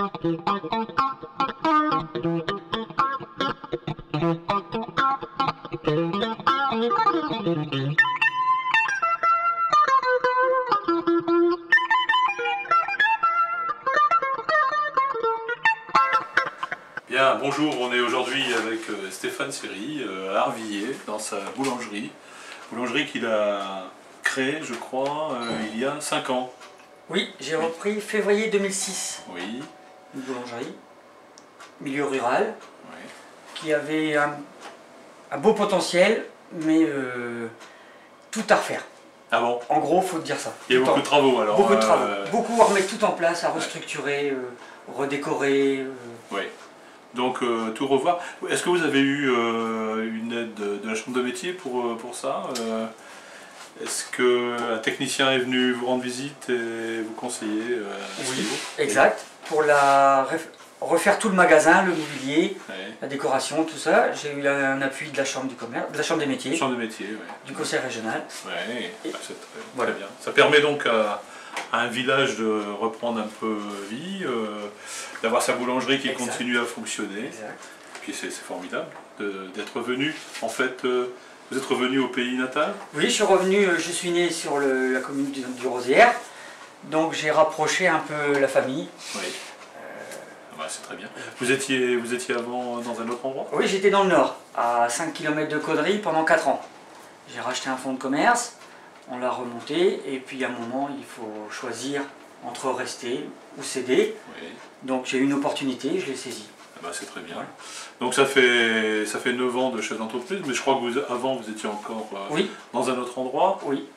Bien, bonjour, on est aujourd'hui avec Stéphane Siri à Arvilliers, dans sa boulangerie. Boulangerie qu'il a créée, je crois, il y a 5 ans. Oui, j'ai repris février 2006. Oui. Une boulangerie, milieu rural, Oui. qui avait un beau potentiel, mais tout à refaire. Ah bon? En gros, faut dire ça. Il y a beaucoup de travaux alors. Beaucoup de travaux. Beaucoup à remettre tout en place, à restructurer, redécorer. Oui. Donc tout revoir. Est-ce que vous avez eu une aide de la chambre de métier pour ça? Est-ce qu'un technicien est venu vous rendre visite et vous conseiller Oui, exact. Pour refaire tout le magasin, le mobilier, la décoration, tout ça, j'ai eu un appui de la chambre du commerce, de la chambre des métiers, du conseil régional. Oui, c'est très bien. Ça permet donc à un village de reprendre un peu vie, d'avoir sa boulangerie qui continue à fonctionner. Exact. Puis c'est formidable d'être venu. En fait, vous êtes revenu au pays natal? Oui, je suis revenu, je suis né sur la commune du Rosière, donc j'ai rapproché un peu la famille. Oui. C'est très bien. Vous étiez avant dans un autre endroit? Oui, j'étais dans le nord, à 5 km de Caudry pendant 4 ans. J'ai racheté un fonds de commerce, on l'a remonté, et puis à un moment, il faut choisir entre rester ou céder. Oui. Donc j'ai eu une opportunité, je l'ai saisie. C'est très bien. Voilà. Donc ça fait 9 ans de chef d'entreprise, mais je crois que avant vous étiez encore Oui. dans un autre endroit. Oui.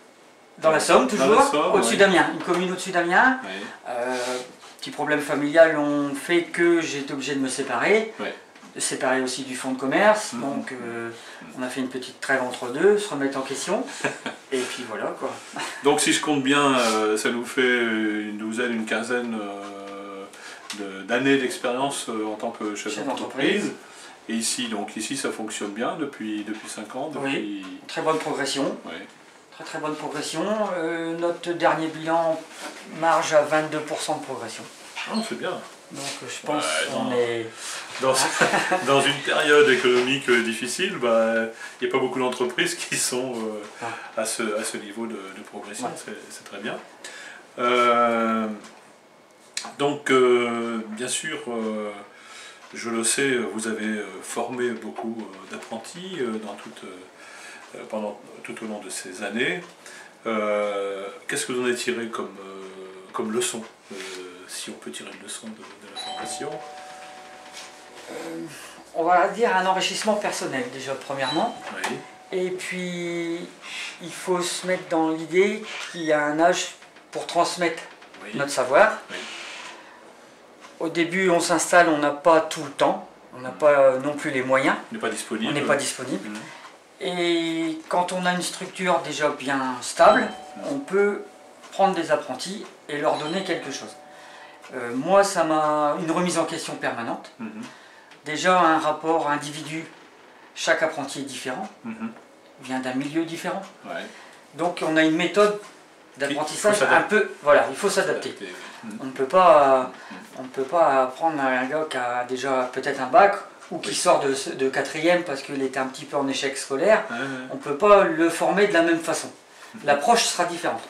Dans la Somme, toujours, au-dessus d'Amiens, une commune au-dessus d'Amiens. Oui. Petits problèmes familiales ont fait que j'ai été obligé de me séparer. Oui. De séparer aussi du fonds de commerce. Donc on a fait une petite trêve entre deux, se remettre en question. Et puis voilà quoi. Donc si je compte bien, ça nous fait une douzaine, une quinzaine d'années d'expérience en tant que chef d'entreprise. Et ici, ça fonctionne bien depuis 5 ans. Oui, très bonne progression. Oui. Très bonne progression. Notre dernier bilan marge à 22% de progression. Ah, c'est bien. Donc je pense qu'on est... Dans une période économique difficile, il n'y a pas beaucoup d'entreprises qui sont à ce niveau de progression. Ouais. C'est très bien. Donc, bien sûr, je le sais, vous avez formé beaucoup d'apprentis tout au long de ces années. Qu'est-ce que vous en avez tiré comme leçon, si on peut tirer une leçon de la formation? On va dire un enrichissement personnel déjà premièrement. Oui. Et puis il faut se mettre dans l'idée qu'il y a un âge pour transmettre notre savoir. Oui. Au début on s'installe, on n'a pas tout le temps, on n'a pas non plus les moyens. On n'est pas disponible. On n'est pas disponible. Et quand on a une structure déjà bien stable, on peut prendre des apprentis et leur donner quelque chose. Moi, ça m'a une remise en question permanente. Déjà, un rapport individu, chaque apprenti est différent, vient d'un milieu différent. Ouais. Donc, on a une méthode d'apprentissage un peu... Voilà, il faut s'adapter. On ne peut pas apprendre à un gars qui a déjà peut-être un bac ou qui sort de 4e parce qu'il était un petit peu en échec scolaire. On ne peut pas le former de la même façon. L'approche sera différente.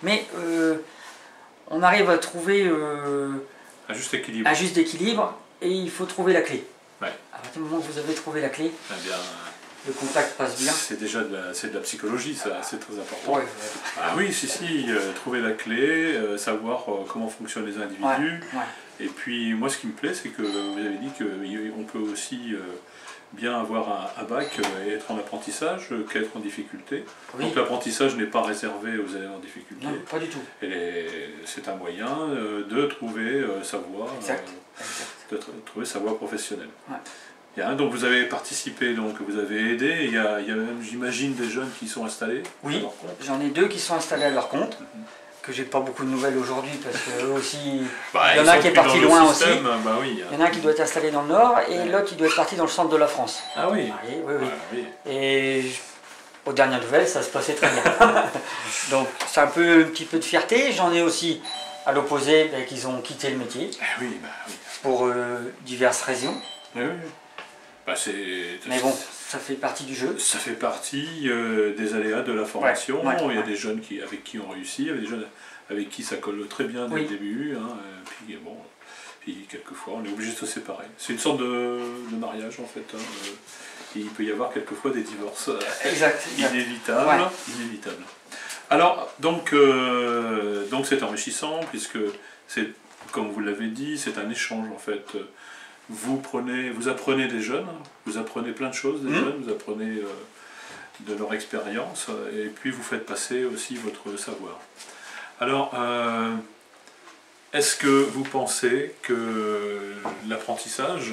Mais on arrive à trouver un juste équilibre et il faut trouver la clé. Ouais. À partir du moment où vous avez trouvé la clé, le contact passe bien. C'est déjà de la psychologie, ça, c'est très important. Ouais. Ah oui, trouver la clé, savoir comment fonctionnent les individus. Et puis moi ce qui me plaît, c'est que vous avez dit qu'on peut aussi bien avoir un bac et être en apprentissage qu'être en difficulté. Oui. Donc l'apprentissage n'est pas réservé aux élèves en difficulté. Non, pas du tout. C'est un moyen de trouver sa voie, de trouver sa voie professionnelle. Ouais. Donc vous avez participé, donc vous avez aidé, il y a même, j'imagine, des jeunes qui sont installés. Oui, j'en ai 2 qui sont installés à leur compte. Que j'ai pas beaucoup de nouvelles aujourd'hui parce qu'eux aussi, il y en a un qui est parti loin aussi. Il y en a un qui doit être installé dans le nord et l'autre qui doit être parti dans le centre de la France. Ah oui. Oui. Et aux dernières nouvelles, ça se passait très bien. Donc c'est un petit peu de fierté. J'en ai aussi À l'opposé, qu'ils ont quitté le métier. Oui, oui. Pour diverses raisons. Oui. Mais bon, ça fait partie du jeu. Ça fait partie des aléas de la formation. Il y a des jeunes avec qui on réussit, il y a des jeunes avec qui ça colle très bien dès le début. Hein, puis quelquefois on est obligé de se séparer. C'est une sorte de mariage en fait. Hein, il peut y avoir quelquefois des divorces inévitables. Inévitables. Alors, donc c'est enrichissant puisque c'est, comme vous l'avez dit, c'est un échange en fait. Vous apprenez des jeunes, vous apprenez plein de choses des jeunes, vous apprenez de leur expérience et puis vous faites passer aussi votre savoir. Alors, est-ce que vous pensez que l'apprentissage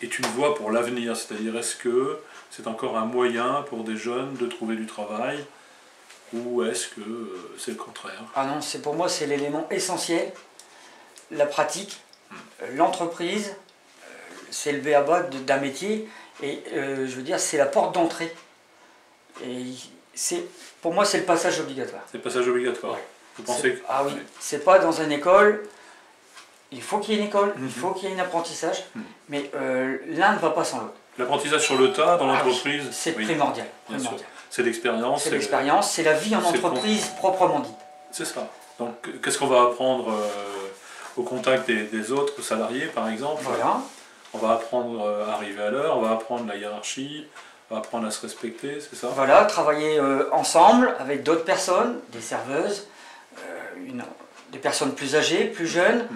est une voie pour l'avenir? C'est-à-dire, est-ce que c'est encore un moyen pour des jeunes de trouver du travail ou est-ce que c'est le contraire? Ah non, pour moi c'est l'élément essentiel, la pratique. L'entreprise, c'est le b.a.-ba d'un métier et je veux dire c'est la porte d'entrée. Et pour moi c'est le passage obligatoire. C'est le passage obligatoire. Vous pensez que... Ah oui, c'est pas dans une école, il faut qu'il y ait une école, il faut qu'il y ait un apprentissage, mais l'un ne va pas sans l'autre. L'apprentissage sur le tas dans l'entreprise, c'est primordial. C'est l'expérience. C'est l'expérience, c'est la vie en entreprise proprement dite. C'est ça. Donc qu'est-ce qu'on va apprendre au contact des autres salariés, par exemple? Voilà. On va apprendre à arriver à l'heure, on va apprendre la hiérarchie, on va apprendre à se respecter, c'est ça? Voilà, travailler ensemble avec d'autres personnes, des serveuses, des personnes plus âgées, plus jeunes.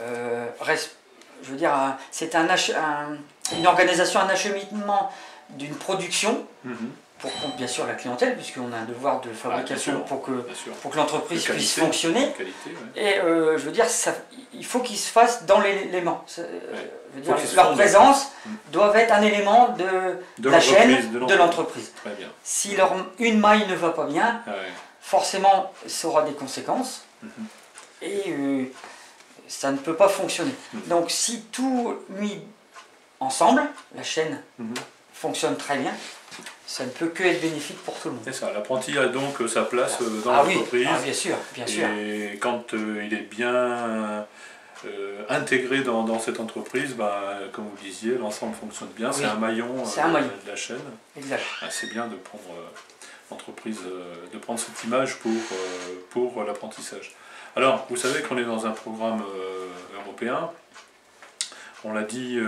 Je veux dire, c'est une organisation, un acheminement d'une production. Pour compte bien sûr la clientèle, puisqu'on a un devoir de fabrication pour que l'entreprise puisse fonctionner. Et je veux dire, il faut qu'il se fasse dans l'élément. Leur présence doit être un élément de la chaîne de l'entreprise. Si une maille ne va pas bien, forcément ça aura des conséquences et ça ne peut pas fonctionner. Donc si tout mis ensemble, la chaîne fonctionne très bien, ça ne peut que être bénéfique pour tout le monde. C'est ça, l'apprenti a donc sa place dans l'entreprise. Ah bien sûr, bien sûr. Et quand il est bien intégré dans cette entreprise, comme vous le disiez, l'ensemble fonctionne bien, c'est un maillon de la chaîne. Exact. C'est bien de prendre l'entreprise, de prendre cette image pour l'apprentissage. Alors, vous savez qu'on est dans un programme européen. On l'a dit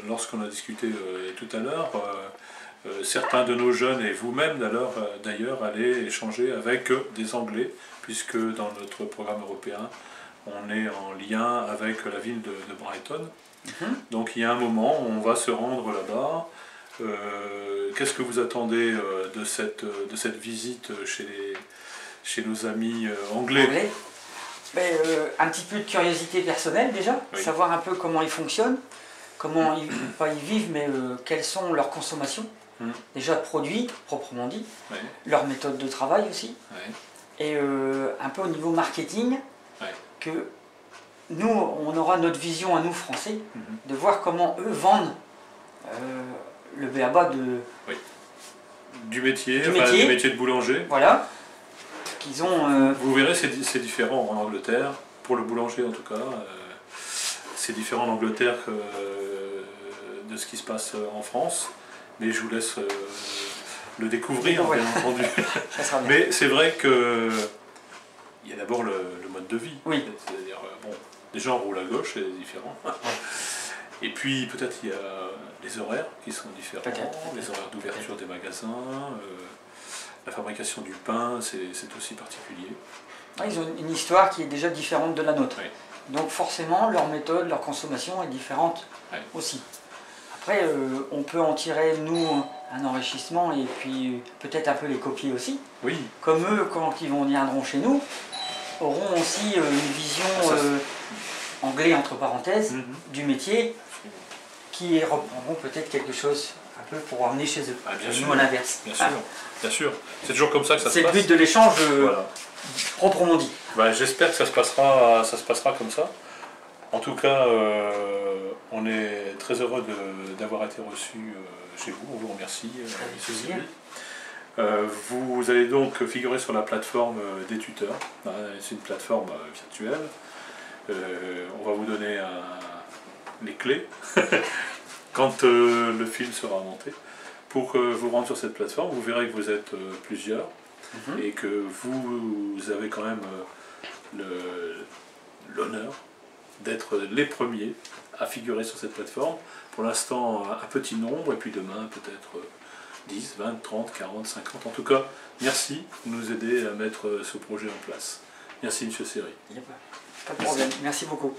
lorsqu'on a discuté tout à l'heure. Certains de nos jeunes, et vous-même d'ailleurs, allez échanger avec des Anglais, puisque dans notre programme européen, on est en lien avec la ville de Brighton. Donc il y a un moment où on va se rendre là-bas. Qu'est-ce que vous attendez de cette visite chez nos amis anglais? Un petit peu de curiosité personnelle déjà, savoir un peu comment ils fonctionnent, comment pas ils vivent, mais quelles sont leurs consommations. Déjà de produits, proprement dit, leur méthode de travail aussi, et un peu au niveau marketing, que nous, on aura notre vision à nous Français, de voir comment eux vendent le b.a.-ba du métier de boulanger. Voilà, qu'ils ont... Vous verrez, c'est différent en Angleterre, pour le boulanger en tout cas, c'est différent en Angleterre de ce qui se passe en France. Mais je vous laisse le découvrir, bien entendu. Mais c'est vrai qu'il y a d'abord le mode de vie. C'est-à-dire, les gens roulent à gauche, c'est différent. Et puis peut-être il y a les horaires qui sont différents, les horaires d'ouverture des magasins, la fabrication du pain, c'est aussi particulier. Ils ont une histoire qui est déjà différente de la nôtre. Donc forcément, leur méthode, leur consommation est différente aussi. Après, on peut en tirer, nous, un enrichissement et puis peut-être un peu les copier aussi. Comme eux, quand ils viendront chez nous, auront aussi une vision anglais, entre parenthèses, du métier, qui reprendront peut-être quelque chose un peu pour emmener chez eux. Nous, à l'inverse. Bien sûr. C'est toujours comme ça que ça se passe. C'est le but de l'échange proprement dit. J'espère que ça se passera comme ça. En tout cas, on est très heureux d'avoir été reçus chez vous. On vous remercie, M. Sylvie. Vous allez donc figurer sur la plateforme des tuteurs. C'est une plateforme virtuelle. On va vous donner les clés quand le film sera monté. Pour vous rendre sur cette plateforme, vous verrez que vous êtes plusieurs et que vous avez quand même l'honneur d'être les premiers à figurer sur cette plateforme. Pour l'instant, un petit nombre, et puis demain, peut-être 10, 20, 30, 40, 50. En tout cas, merci de nous aider à mettre ce projet en place. Merci, M. Seri. Pas de problème, merci beaucoup.